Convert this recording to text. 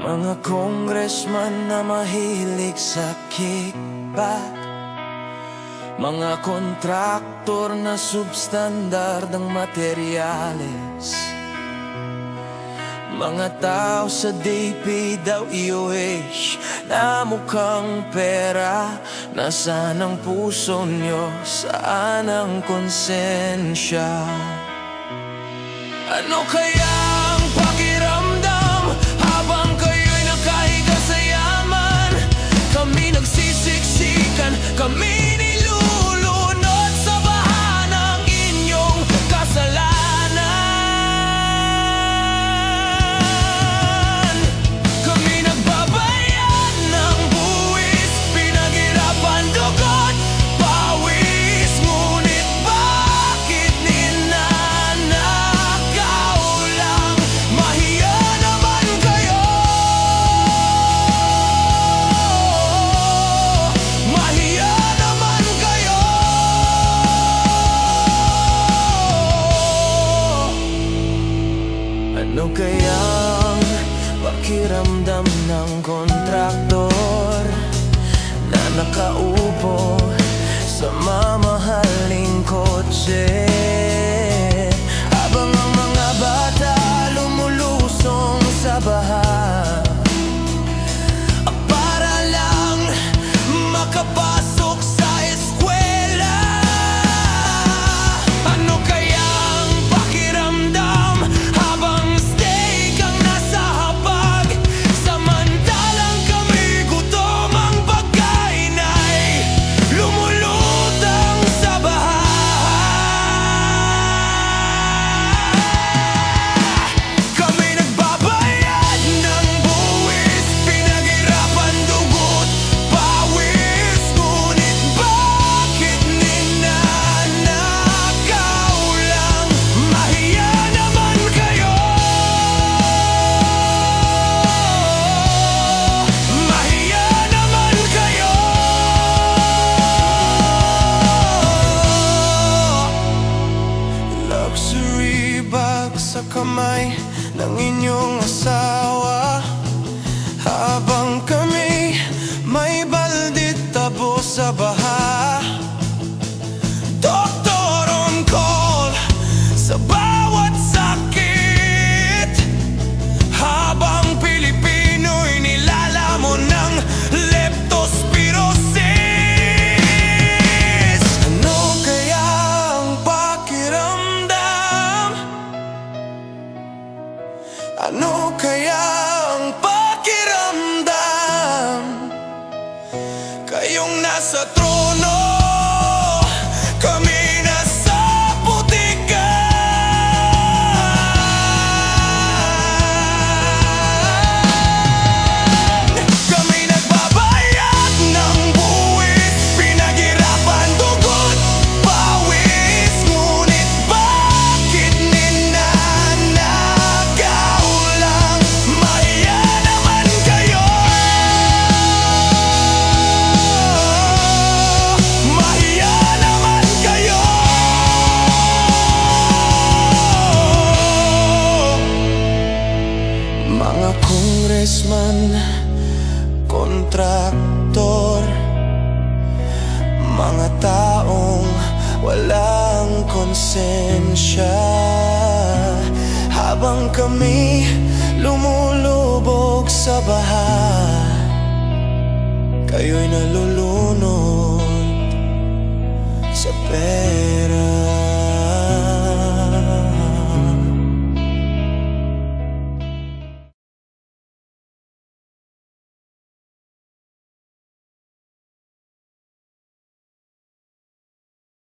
Mga congressman na mahilig sa kickback, mga kontraktor na substandard ang materyales, mga tao sa DPWH na mukhang pera. Nasaan ang puso nyo? Saan ang konsensya? Ano kaya ang pakiramdam habang kayo'y nakahiga sa yaman? Kami nagsisiksikan, kami nilulunod sa baha ng inyong kasalanan. Kami nagbabayad ng buwis, pinaghirapan, dugot, pawis. Ngunit bakit ninanakaw lang? Mahiya naman kayo, mahiya naman kayo. Ano kayang pakiramdam ng kontraktor na nakaupo sa mamahaling kotse, habang ang mga bata lumulusong sa baha para lang makapasok sa eskwela? Ano kayang pakiramdam habang steak ang nasa hapag, samantalang kami gutom, ang pagkain ay lumulutang sa baha? Kami nagbabayad ng buwis, pinaghirapan, dugot, pawis. Ngunit bakit ninanakaw lang? Mahiya naman kayo, mahiya naman kayo. Luxury bag sa kamay ng inyong asawa, habang kami may baldit tabo sa baha. Doktor on call sa bawat sakit, habang Pilipino'y nilalamon ng leptospirosis. Ano kaya ang pakiramdam? Ano kaya ang pakiramdam? Kayong nasa trono, kami nasa putikan. Kami nagbabayad ng buwis, pinaghirapan, dugot, pawis. Ngunit bakit ninanakaw lang? Mahiya naman kayo, mahiya naman kayo. Mga congressman, kontraktor, mga taong walang konsensya, habang kami lumulubog sa baha, kayo'y nalulunod